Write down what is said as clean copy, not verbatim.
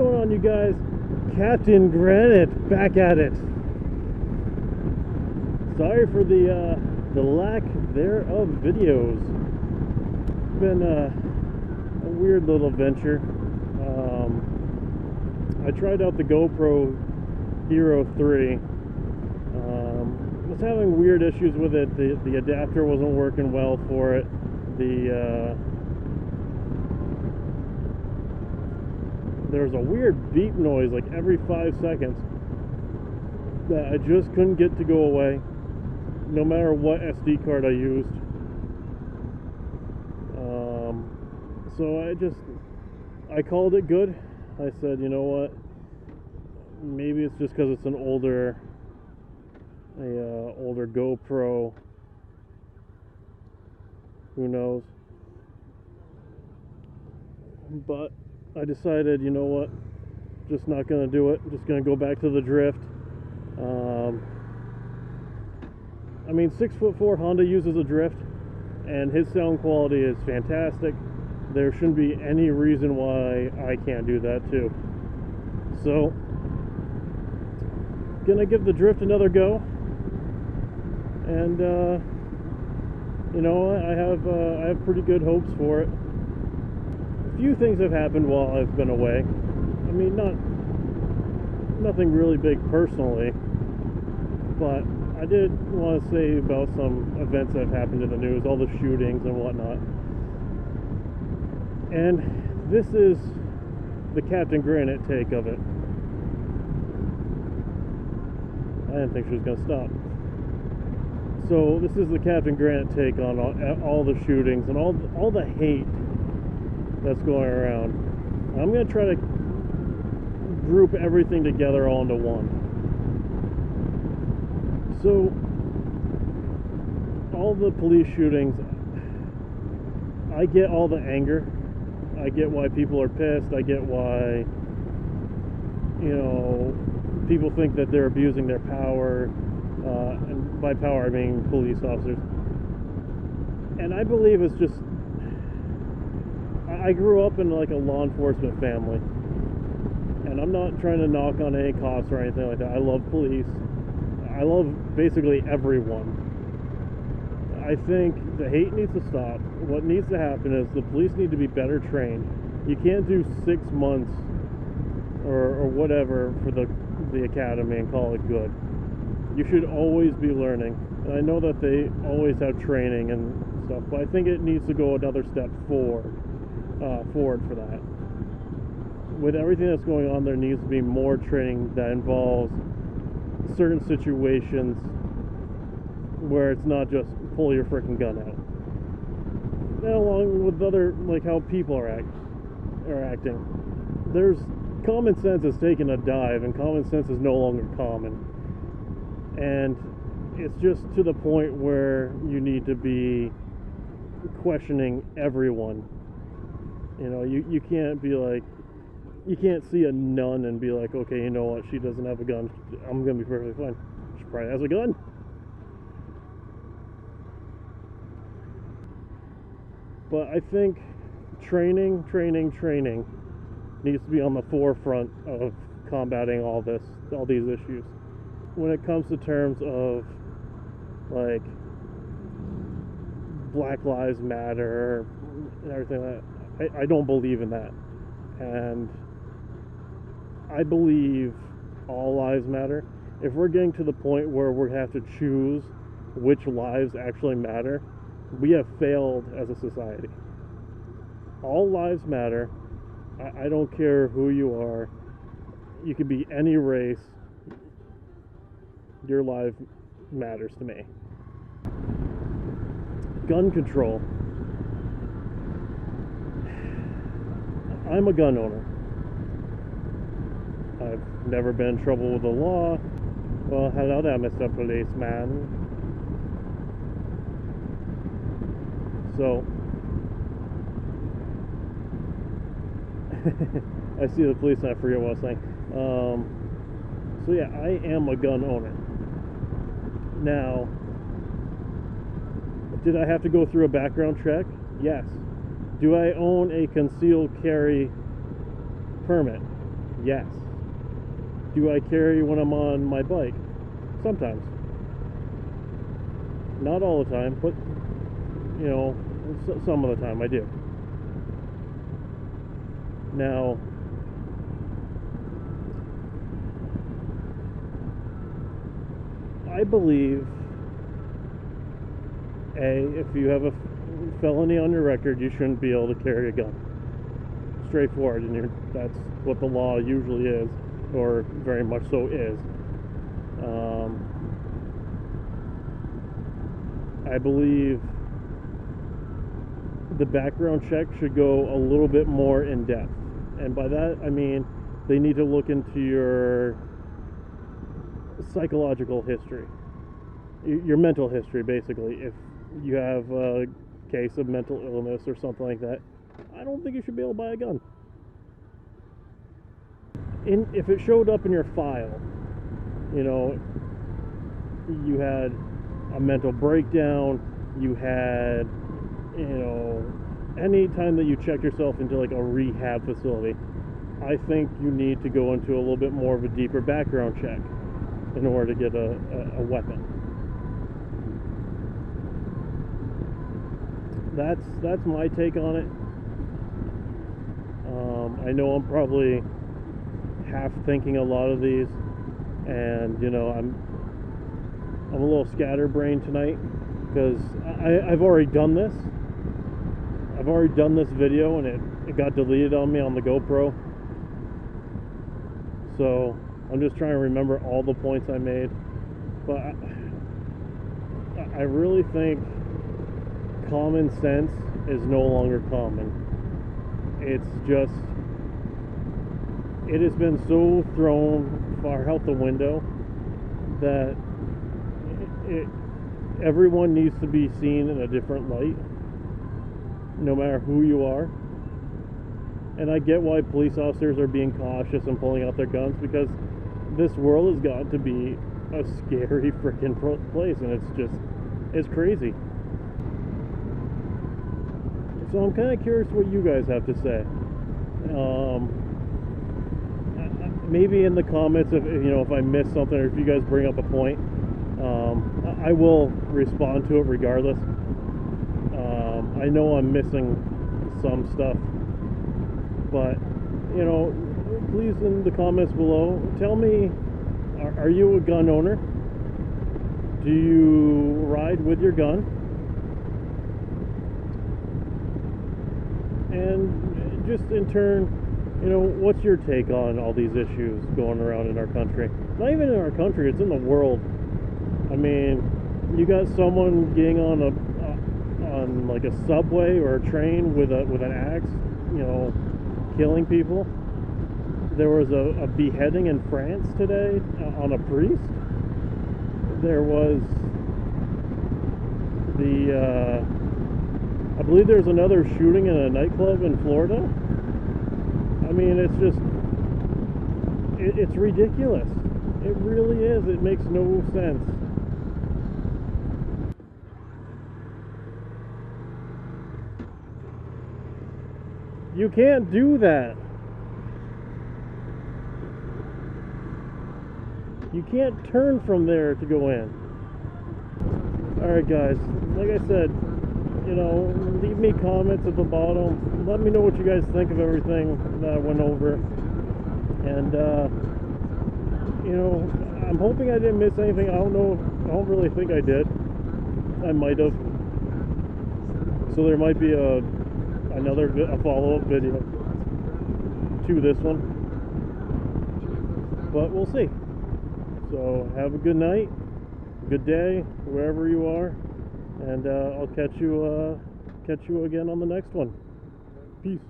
going on, you guys? Kaptain Granite back at it. Sorry for the lack thereof videos. It's been a weird little venture. I tried out the GoPro Hero 3. Was having weird issues with it. The adapter wasn't working well for it. There was a weird beep noise like every 5 seconds that I just couldn't get to go away, no matter what SD card I used. So I called it good. I said, you know what, maybe it's just because it's an older GoPro, who knows. But I decided, you know what, just not gonna do it. Just gonna go back to the drift. I mean, 6'4" Honda uses a drift, and his sound quality is fantastic. There shouldn't be any reason why I can't do that too. So, gonna give the drift another go, and you know, I have pretty good hopes for it. A few things have happened while I've been away. I mean, nothing really big personally, but I did want to say about some events that have happened in the news, all the shootings and whatnot. And this is the Kaptain Granite take of it. I didn't think she was going to stop. So this is the Kaptain Granite take on all the shootings and all the hate that's going around. I'm going to try to group everything together all into one. So, all the police shootings, I get all the anger. I get why people are pissed. I get why, you know, people think that they're abusing their power. And by power, I mean police officers. And I believe it's just, I grew up in like a law enforcement family. And I'm not trying to knock on any cops or anything like that. I love police. I love basically everyone. I think the hate needs to stop. What needs to happen is the police need to be better trained. You can't do 6 months or whatever for the academy and call it good. You should always be learning. And I know that they always have training and stuff, but I think it needs to go another step forward for that. With everything that's going on, there needs to be more training that involves certain situations where it's not just pull your freaking gun out. And along with other, like how people are acting. There's common sense is taking a dive, and common sense is no longer common. And it's just to the point where you need to be questioning everyone. You know, you can't be like, you can't see a nun and be like, okay, you know what, she doesn't have a gun, I'm gonna be perfectly fine. She probably has a gun. But I think training needs to be on the forefront of combating all these issues. When it comes to terms of like Black Lives Matter and everything like that, I don't believe in that. And I believe all lives matter. If we're getting to the point where we have to choose which lives actually matter, we have failed as a society. All lives matter. I don't care who you are. You could be any race. Your life matters to me. Gun control. I'm a gun owner. I've never been in trouble with the law. Well, hello there, Mr. Policeman. So, I see the police and I forget what I was saying. So yeah, I am a gun owner. Now, did I have to go through a background check? Yes. Do I own a concealed carry permit? Yes. Do I carry when I'm on my bike? Sometimes. Not all the time, but, you know, some of the time I do. Now, I believe, if you have a felony on your record, you shouldn't be able to carry a gun. Straightforward, and that's what the law usually is, or very much so is. I believe the background check should go a little bit more in depth, and by that I mean they need to look into your psychological history, your mental history, basically. If you have a case of mental illness or something like that, I don't think you should be able to buy a gun. If it showed up in your file, you know, you had a mental breakdown, you had, you know, any time that you check yourself into like a rehab facility, I think you need to go into a little bit more of a deeper background check in order to get a weapon. That's my take on it. I know I'm probably half thinking a lot of these, and you know, I'm a little scatterbrained tonight because I've already done this. I've already done this video, and it got deleted on me on the GoPro. So I'm just trying to remember all the points I made. But I really think common sense is no longer common. It's just, it has been so thrown far out the window that everyone needs to be seen in a different light, no matter who you are. And I get why police officers are being cautious and pulling out their guns, because this world has got to be a scary freaking place, and it's crazy. So I'm kind of curious what you guys have to say. Maybe in the comments, if I miss something, or if you guys bring up a point, I will respond to it regardless. I know I'm missing some stuff, but please, in the comments below, tell me, are you a gun owner? Do you ride with your gun? And just in turn, what's your take on all these issues going around in our country? Not even in our country, it's in the world. I mean, you got someone getting on like a subway or a train with an axe, killing people. There was a beheading in France today on a priest. There was I believe there's another shooting in a nightclub in Florida. I mean, it's ridiculous. It really is. It makes no sense. You can't do that. You can't turn from there to go in. Alright guys, like I said, leave me comments at the bottom. Let me know what you guys think of everything that I went over. And, I'm hoping I didn't miss anything. I don't really think I did. I might have. So there might be a follow-up video to this one. But we'll see. So have a good night, good day, wherever you are, and I'll catch you again on the next one. Peace.